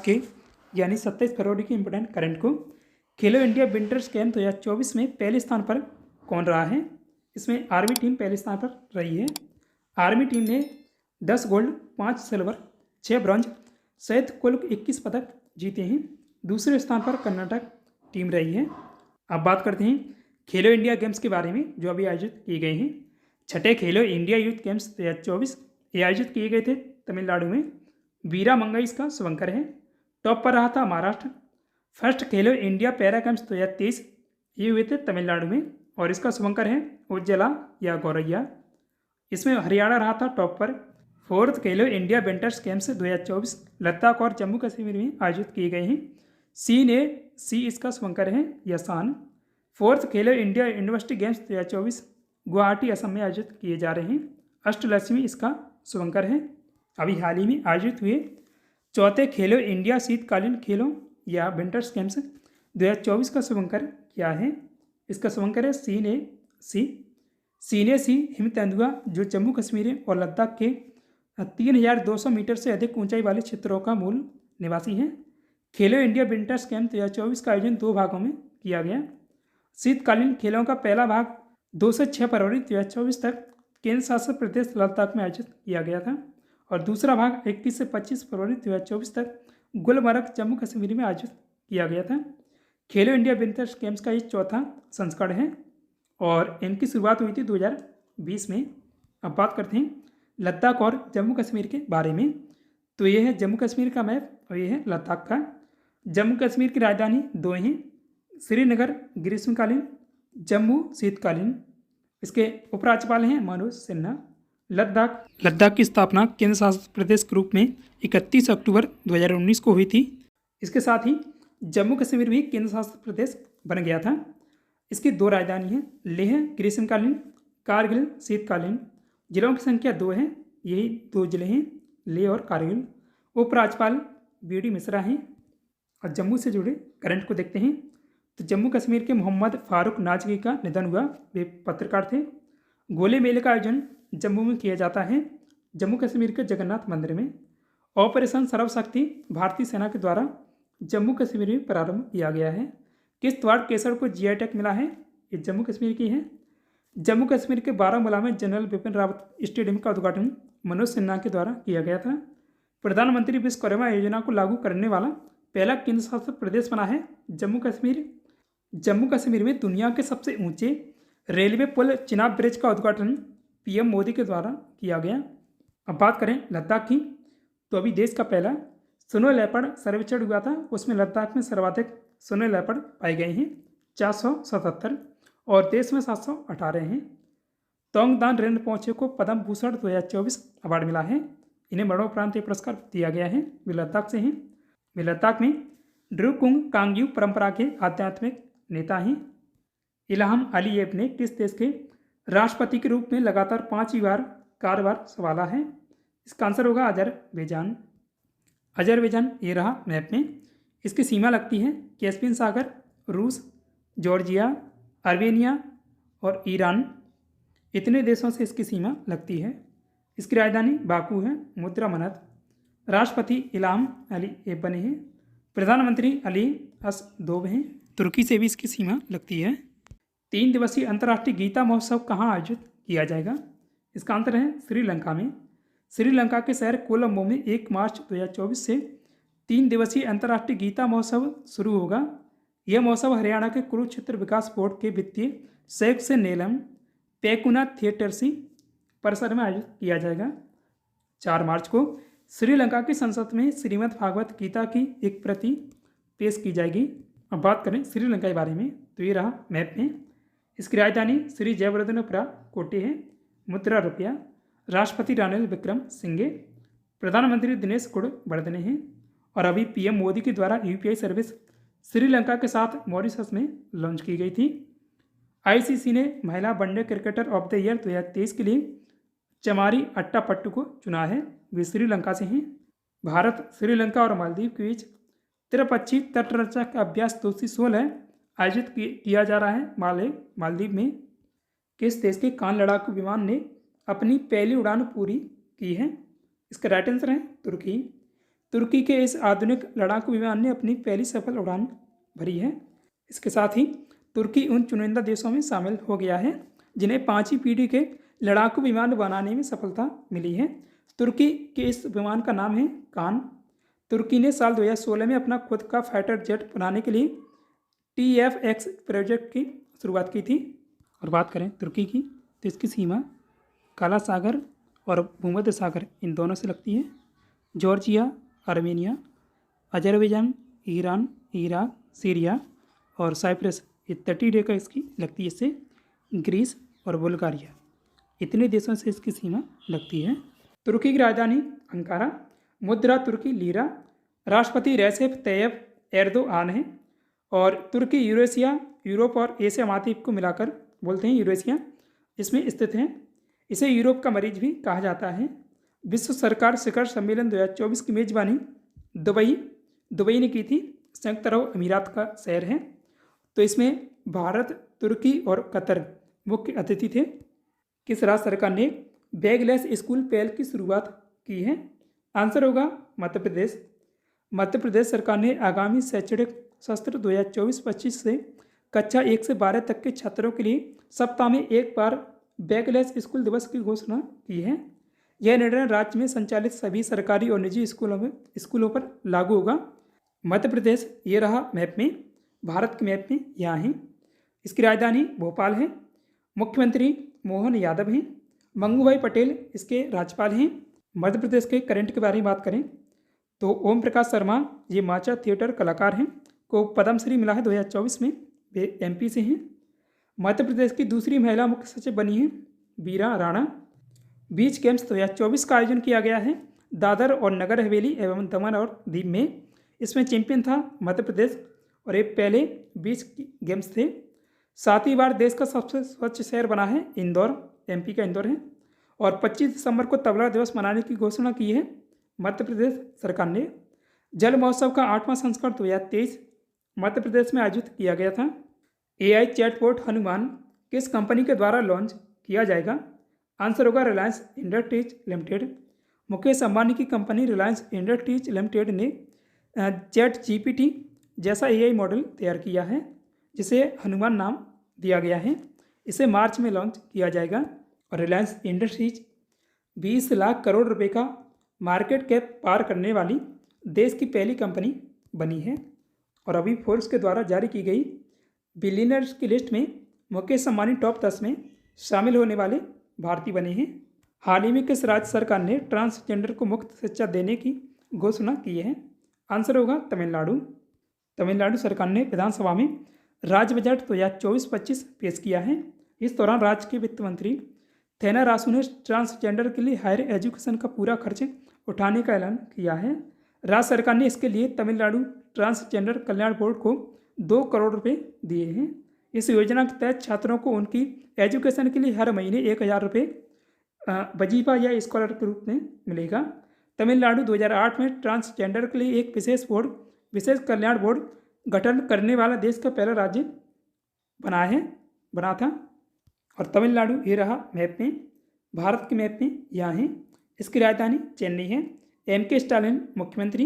के यानी 27 फरवरी के इम्पोर्टेंट करंट को। खेलो इंडिया विंटर्स गेम्स 2024 में पहले स्थान पर कौन रहा है? इसमें आर्मी टीम पहले स्थान पर रही है। आर्मी टीम ने 10 गोल्ड, 5 सिल्वर, 6 ब्रॉन्ज सहित कुल 21 पदक जीते हैं। दूसरे स्थान पर कर्नाटक टीम रही है। अब बात करते हैं खेलो इंडिया गेम्स के बारे में जो अभी आयोजित किए गए हैं। छठे खेलो इंडिया यूथ गेम्स 2024 ये आयोजित किए गए थे तमिलनाडु में। वीरा मंगई इसका शुभंकर है। टॉप पर रहा था महाराष्ट्र। फर्स्ट खेलो इंडिया पैरा गेम्स 2023 ये हुए थे तमिलनाडु में और इसका शुभंकर है उज्ज्वला या गौरैया। इसमें हरियाणा रहा था टॉप पर। फोर्थ खेलो इंडिया विंटर्स गेम्स 2024 लद्दाख और जम्मू कश्मीर में आयोजित किए गए हैं। सी इसका शुभंकर है यसान। फोर्थ खेलो India university games 2024 Guwahati Assam में आयोजित किए जा रहे हैं। अष्टलक्ष्मी इसका शुभंकर है। अभी हाल ही में आयोजित हुए चौथे खेलो इंडिया शीतकालीन खेलों या विंटर्स गेम्स 2024 का शुभंकर क्या है? इसका शुभंकर है सी हिम तेंदुआ जो जम्मू कश्मीर और लद्दाख के 3200 मीटर से अधिक ऊंचाई वाले क्षेत्रों का मूल निवासी है। खेलो इंडिया विंटर्स गेम्स 2024 का आयोजन 2 भागों में किया गया। शीतकालीन खेलों का पहला भाग 2 से 6 फरवरी 2024 तक केंद्र शासित प्रदेश लद्दाख में आयोजित किया गया था और दूसरा भाग 21 से 25 फरवरी 2024 तक गुलमर्ग जम्मू कश्मीर में आयोजित किया गया था। खेलो इंडिया विंटर्स गेम्स का ये चौथा संस्करण है और इनकी शुरुआत हुई थी 2020 में। अब बात करते हैं लद्दाख और जम्मू कश्मीर के बारे में। तो ये है जम्मू कश्मीर का मैप और ये है लद्दाख का। जम्मू कश्मीर की राजधानी 2 हैं, श्रीनगर ग्रीष्मकालीन, जम्मू शीतकालीन। इसके उपराज्यपाल हैं मनोज सिन्हा। लद्दाख की स्थापना केंद्र शासित प्रदेश के रूप में 31 अक्टूबर 2019 को हुई थी। इसके साथ ही जम्मू कश्मीर भी केंद्र शासित प्रदेश बन गया था। इसकी 2 राजधानी हैं, लेह ग्रीष्मकालीन, कारगिल शीतकालीन। जिलों की संख्या 2 है, यही 2 जिले हैं लेह और कारगिल। उपराज्यपाल BD मिश्रा हैं। और जम्मू से जुड़े करंट को देखते हैं तो जम्मू कश्मीर के मोहम्मद फारूक नाजगी का निधन हुआ। वे पत्रकार थे। गोले मेले का आयोजन जम्मू में किया जाता है, जम्मू कश्मीर के जगन्नाथ मंदिर में। ऑपरेशन सर्वशक्ति भारतीय सेना के द्वारा जम्मू कश्मीर में प्रारंभ किया गया है। किश्तवाड़ केसर को GI टैग मिला है, ये जम्मू कश्मीर की है। जम्मू कश्मीर के बारामूला में जनरल बिपिन रावत स्टेडियम का उद्घाटन मनोज सिन्हा के द्वारा किया गया था। प्रधानमंत्री विश्वकर्मा योजना को लागू करने वाला पहला केंद्र शासित प्रदेश बना है जम्मू कश्मीर। जम्मू कश्मीर में दुनिया के सबसे ऊंचे रेलवे पुल चिनाब ब्रिज का उद्घाटन PM मोदी के द्वारा किया गया। अब बात करें लद्दाख की तो अभी देश का पहला स्नो लेपर्ड सर्वेक्षण हुआ था, उसमें लद्दाख में सर्वाधिक स्नो लेपर्ड पाए गए हैं 477 और देश में 718 हैं। तोंगदान रिनपोचे को पद्म भूषण 2024 अवार्ड मिला है। इन्हें मरणोपरांत पुरस्कार दिया गया है। वे लद्दाख से हैं। वे लद्दाख में ड्रूकुंग कांग्यू परंपरा के आध्यात्मिक नेता हैं। इल्हाम अलीयेव ने किस देश के राष्ट्रपति के रूप में लगातार 5वीं बार कार्यभार संभाला है? इसका आंसर होगा अजरबैजान। अजरबैजान ये रहा मैप में। इसकी सीमा लगती है कैस्पियन सागर, रूस, जॉर्जिया, अर्मेनिया और ईरान। इतने देशों से इसकी सीमा लगती है। इसकी राजधानी बाकू है। मुद्रा मनत। राष्ट्रपति इल्हाम अलीयेव बने हैं। प्रधानमंत्री अली असदोव हैं। तुर्की से भी इसकी सीमा लगती है। 3 दिवसीय अंतर्राष्ट्रीय गीता महोत्सव कहाँ आयोजित किया जाएगा? इसका आंसर है श्रीलंका में। श्रीलंका के शहर कोलंबो में 1 मार्च 2024 से 3 दिवसीय अंतर्राष्ट्रीय गीता महोत्सव शुरू होगा। यह महोत्सव हरियाणा के कुरुक्षेत्र विकास बोर्ड के वित्तीय सहयोग से नेलम पेकुना थिएटर्सी परिसर में आयोजित किया जाएगा। 4 मार्च को श्रीलंका की संसद में श्रीमद् भागवत गीता की एक प्रति पेश की जाएगी। अब बात करें श्रीलंका के बारे में तो ये रहा मैप में। इसकी राजधानी श्री जयवर्धनपुरा कोटे है। मुद्रा रुपया। राष्ट्रपति रानिल विक्रम सिंघे। प्रधानमंत्री दिनेश गुणवर्धने हैं। और अभी PM मोदी के द्वारा UPI सर्विस श्रीलंका के साथ मॉरिशस में लॉन्च की गई थी। ICC ने महिला one day cricketer of the year 2023 के लिए चमारी अट्टापट्टू को चुना है। वे श्रीलंका से हैं। भारत, श्रीलंका और मालदीव के बीच त्रिपक्षीय तटरक्षक अभ्यास 2016 आयोजित किया जा रहा है मालदीव में। किस देश के कान लड़ाकू विमान ने अपनी पहली उड़ान पूरी की है? इसका राइट आंसर है तुर्की। तुर्की के इस आधुनिक लड़ाकू विमान ने अपनी पहली सफल उड़ान भरी है। इसके साथ ही तुर्की उन चुनिंदा देशों में शामिल हो गया है जिन्हें 5वीं पीढ़ी के लड़ाकू विमान बनाने में सफलता मिली है। तुर्की के इस विमान का नाम है कान। तुर्की ने साल 2016 में अपना खुद का फाइटर जेट बनाने के लिए TFX प्रोजेक्ट की शुरुआत की थी। और बात करें तुर्की की तो इसकी सीमा काला सागर और भूमध्य सागर इन दोनों से लगती है। Georgia, Armenia, Azerbaijan, Iran, Iraq, Syria और साइप्रस ये तटीय रेखा इसकी लगती है इससे। ग्रीस और बुल्गारिया इतने देशों से इसकी सीमा लगती है। तुर्की की राजधानी अंकारा, मुद्रा तुर्की लीरा, राष्ट्रपति रेसेप तैयब एर्दोआन है और तुर्की यूरेशिया, यूरोप और एशिया महाद्वीप को मिलाकर बोलते हैं यूरेशिया, इसमें स्थित है। इसे यूरोप का मरीज भी कहा जाता है। विश्व सरकार शिखर सम्मेलन 2024 की मेजबानी दुबई ने की थी। संयुक्त अरब अमीरात का शहर है। तो इसमें भारत, तुर्की और कतर मुख्य अतिथि थे। किस राज्य सरकार ने बैगलेस स्कूल पहल की शुरुआत की है? आंसर होगा मध्य प्रदेश। मध्य प्रदेश सरकार ने आगामी शैक्षणिक सत्र 2024-25 से कक्षा 1 से 12 तक के छात्रों के लिए सप्ताह में एक बार बैगलेस स्कूल दिवस की घोषणा की है। यह निर्णय राज्य में संचालित सभी सरकारी और निजी स्कूलों पर लागू होगा। मध्य प्रदेश ये रहा मैप में, भारत के मैप में यहाँ है। इसकी राजधानी भोपाल है। मुख्यमंत्री मोहन यादव हैं। मंगूभाई पटेल इसके राज्यपाल हैं। मध्य प्रदेश के करंट के बारे में बात करें तो ओम प्रकाश शर्मा ये माचा थिएटर कलाकार हैं, को पद्मश्री मिला है 2024 में। वे MP से हैं। मध्य प्रदेश की दूसरी महिला मुख्य सचिव बनी है बीरा राणा। बीच गेम्स 2024 का आयोजन किया गया है दादर और नगर हवेली एवं दमन और दीव में। इसमें चैंपियन था मध्य प्रदेश और ये पहले बीच गेम्स थे। 7वीं बार देश का सबसे स्वच्छ शहर बना है इंदौर, MP का इंदौर है। और 25 दिसंबर को तबला दिवस मनाने की घोषणा की है मध्य प्रदेश सरकार ने। जल महोत्सव का 8वां संस्करण 2023 मध्य प्रदेश में आयोजित किया गया था। AI चैटबॉट हनुमान किस कंपनी के द्वारा लॉन्च किया जाएगा? आंसर होगा रिलायंस इंडस्ट्रीज लिमिटेड। मुकेश अंबानी की कंपनी रिलायंस इंडस्ट्रीज लिमिटेड ने ChatGPT जैसा AI मॉडल तैयार किया है जिसे हनुमान नाम दिया गया है। इसे मार्च में लॉन्च किया जाएगा। और रिलायंस इंडस्ट्रीज 20 लाख करोड़ रुपए का मार्केट कैप पार करने वाली देश की पहली कंपनी बनी है। और अभी फोर्ब्स के द्वारा जारी की गई बिलियनर्स की लिस्ट में मुकेश अंबानी टॉप 10 में शामिल होने वाले भारतीय बने हैं। हाल ही में किस राज्य सरकार ने ट्रांसजेंडर को मुफ्त शिक्षा देने की घोषणा की है? आंसर होगा तमिलनाडु। तमिलनाडु सरकार ने विधानसभा में राज्य बजट 2024-25 पेश किया है। इस दौरान राज्य के वित्त मंत्री थेना रासू ने ट्रांसजेंडर के लिए हायर एजुकेशन का पूरा खर्च उठाने का ऐलान किया है। राज्य सरकार ने इसके लिए तमिलनाडु ट्रांसजेंडर कल्याण बोर्ड को 2 करोड़ रुपए दिए हैं। इस योजना के तहत छात्रों को उनकी एजुकेशन के लिए हर महीने 1000 रुपये वजीफा या स्कॉलर के रूप में मिलेगा। तमिलनाडु 2008 में ट्रांसजेंडर के लिए एक विशेष कल्याण बोर्ड गठन करने वाला देश का पहला राज्य बना था। और तमिलनाडु ये रहा मैप में, भारत के मैप में यहाँ है। इसकी राजधानी चेन्नई है। M.K. स्टालिन मुख्यमंत्री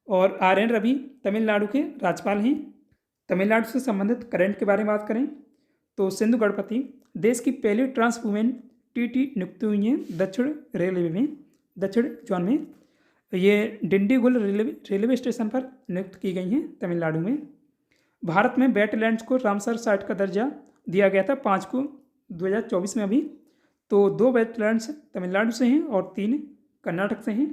और RN रवि तमिलनाडु के राज्यपाल हैं। तमिलनाडु से संबंधित करंट के बारे में बात करें तो सिंधु गणपति देश की पहली ट्रांस वुमेन TT नियुक्त हुई हैं दक्षिण जोन में। ये डिंडीगुल रेलवे स्टेशन पर नियुक्त की गई हैं तमिलनाडु में। भारत में वेटलैंड्स को रामसर साइट का दर्जा दिया गया था 5 को 2024 में। अभी तो 2 वेटलैंड्स तमिलनाडु से हैं और 3 कर्नाटक से हैं।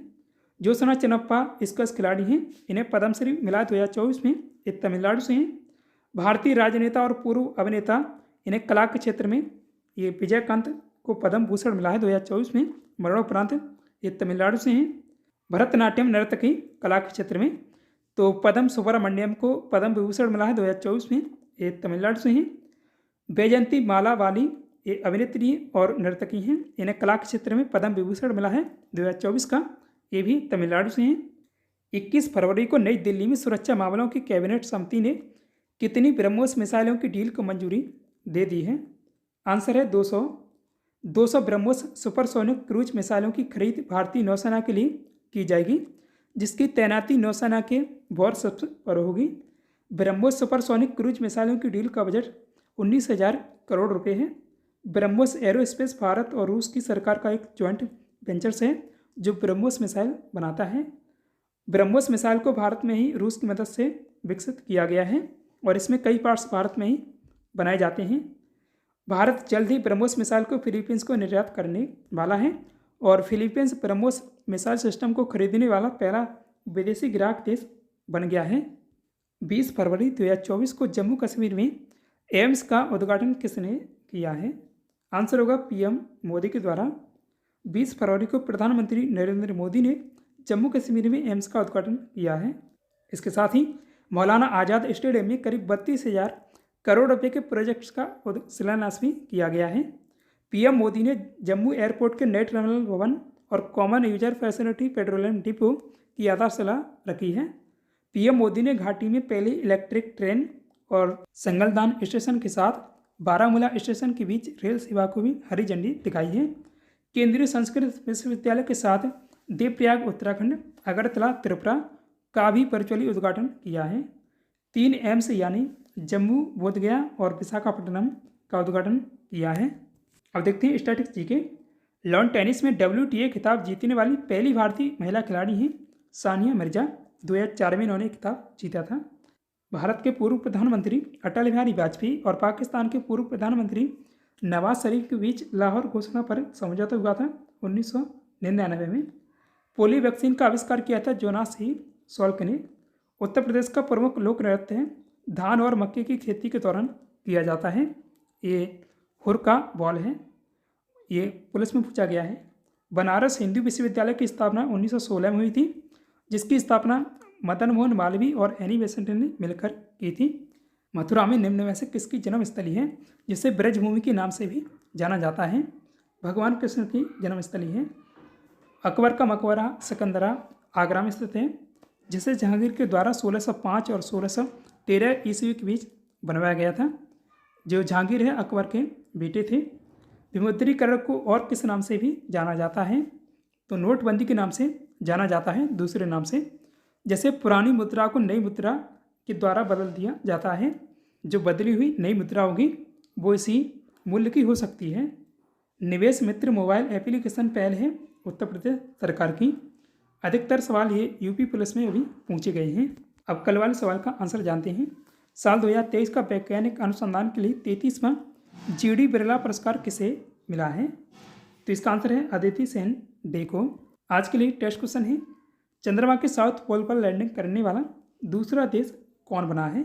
ज्योत्सना चिन्नप्पा स्क्वैश खिलाड़ी हैं, इन्हें पद्मश्री मिला 2024 में। ये तमिलनाडु से हैं। भारतीय राजनेता और पूर्व अभिनेता इन्हें कला के क्षेत्र में ये विजयकांत को पद्म भूषण मिला है 2024 में मरणोपरांत। ये तमिलनाडु से हैं। भरतनाट्यम नर्तकी कला के क्षेत्र में तो पद्म सुब्रमण्यम को पद्म विभूषण मिला है 2024 में। ये तमिलनाडु से हैं। बैजंती माला वाली ये अभिनेत्री और नर्तकी हैं, इन्हें कला के क्षेत्र में पद्म विभूषण मिला है 2024 का। ये भी तमिलनाडु से हैं। 21 फरवरी को नई दिल्ली में सुरक्षा मामलों की कैबिनेट समिति ने कितनी ब्रह्मोस मिसाइलों की डील को मंजूरी दे दी है? आंसर है 200 ब्रह्मोस सुपरसोनिक क्रूज मिसाइलों की खरीद भारतीय नौसेना के लिए की जाएगी। जिसकी तैनाती नौसेना के वॉरशिप्स पर होगी। ब्रह्मोस सुपरसोनिक क्रूज मिसाइलों की डील का बजट 19,000 करोड़ रुपए है। ब्रह्मोस एरोस्पेस भारत और रूस की सरकार का एक जॉइंट वेंचर्स है जो ब्रह्मोस मिसाइल बनाता है। ब्रह्मोस मिसाइल को भारत में ही रूस की मदद से विकसित किया गया है और इसमें कई पार्ट्स भारत में ही बनाए जाते हैं। भारत जल्द ही ब्रह्मोस मिसाइल को फिलीपींस को निर्यात करने वाला है और फिलीपींस ब्रह्मोस मिसाइल सिस्टम को खरीदने वाला पहला विदेशी ग्राहक देश बन गया है। 20 फरवरी 2024 को जम्मू कश्मीर में एम्स का उद्घाटन किसने किया है? आंसर होगा पीएम मोदी के द्वारा। 20 फरवरी को प्रधानमंत्री नरेंद्र मोदी ने जम्मू कश्मीर में एम्स का उद्घाटन किया है। इसके साथ ही मौलाना आज़ाद स्टेडियम में करीब 32,000 करोड़ रुपए के प्रोजेक्ट्स का शिलान्यास भी किया गया है। पीएम मोदी ने जम्मू एयरपोर्ट के नए टर्मिनल भवन और common user facility petroleum depot की आधारशिला रखी है। पीएम मोदी ने घाटी में पहली इलेक्ट्रिक ट्रेन और संगलदान स्टेशन के साथ बारामूला स्टेशन के बीच रेल सेवा को भी हरी झंडी दिखाई है। केंद्रीय संस्कृत विश्वविद्यालय के साथ देवप्रयाग उत्तराखंड, अगरतला त्रिपुरा का भी वर्चुअली उद्घाटन किया है। 3 एम्स यानी जम्मू, बोधगया और विशाखापट्टनम का उद्घाटन किया है। अब देखते हैं स्टैटिक्स जी के। लॉन टेनिस में WTA खिताब जीतने वाली पहली भारतीय महिला खिलाड़ी हैं सानिया मिर्जा। 2004 में इन्होंने खिताब जीता था। भारत के पूर्व प्रधानमंत्री अटल बिहारी वाजपेयी और पाकिस्तान के पूर्व प्रधानमंत्री नवाज शरीफ के बीच लाहौर घोषणा पर समझौता हुआ था 1999 में। पोलियो वैक्सीन का आविष्कार किया था जोनास ई सॉल्क ने। उत्तर प्रदेश का प्रमुख लोक नृत्य है धान और मक्के की खेती के दौरान किया जाता है। ये हुरका बॉल है। ये पुलिस में पूछा गया है। बनारस हिंदू विश्वविद्यालय की स्थापना 1916 में हुई थी, जिसकी स्थापना मदन मोहन मालवीय और एनी बेसेंट ने मिलकर की थी। मथुरा में निम्न में से किसकी जन्मस्थली है जिसे ब्रजभूमि के नाम से भी जाना जाता है? भगवान कृष्ण की जन्मस्थली है। अकबर का मकबरा सिकंदरा आगरा में स्थित है, जिसे जहांगीर के द्वारा 1605 और 1613 ईस्वी के बीच बनवाया गया था। जो जहांगीर है अकबर के बेटे थे। विमुद्रीकरण को और किस नाम से भी जाना जाता है? तो नोटबंदी के नाम से जाना जाता है, दूसरे नाम से। जैसे पुरानी मुद्रा को नई मुद्रा के द्वारा बदल दिया जाता है, जो बदली हुई नई मुद्रा होगी वो इसी मूल्य की हो सकती है। निवेश मित्र मोबाइल एप्लीकेशन पहल है उत्तर प्रदेश सरकार की। अधिकतर सवाल ये यूपी पुलिस में अभी पूछे गए हैं। अब कल वाले सवाल का आंसर जानते हैं। साल 2023 का वैज्ञानिक अनुसंधान के लिए 33वां GD बिरला पुरस्कार किसे मिला है? तो इसका आंसर है अदिति सेन डे को। आज के लिए टेस्ट क्वेश्चन है, चंद्रमा के साउथ पोल पर लैंडिंग करने वाला दूसरा देश कौन बना है?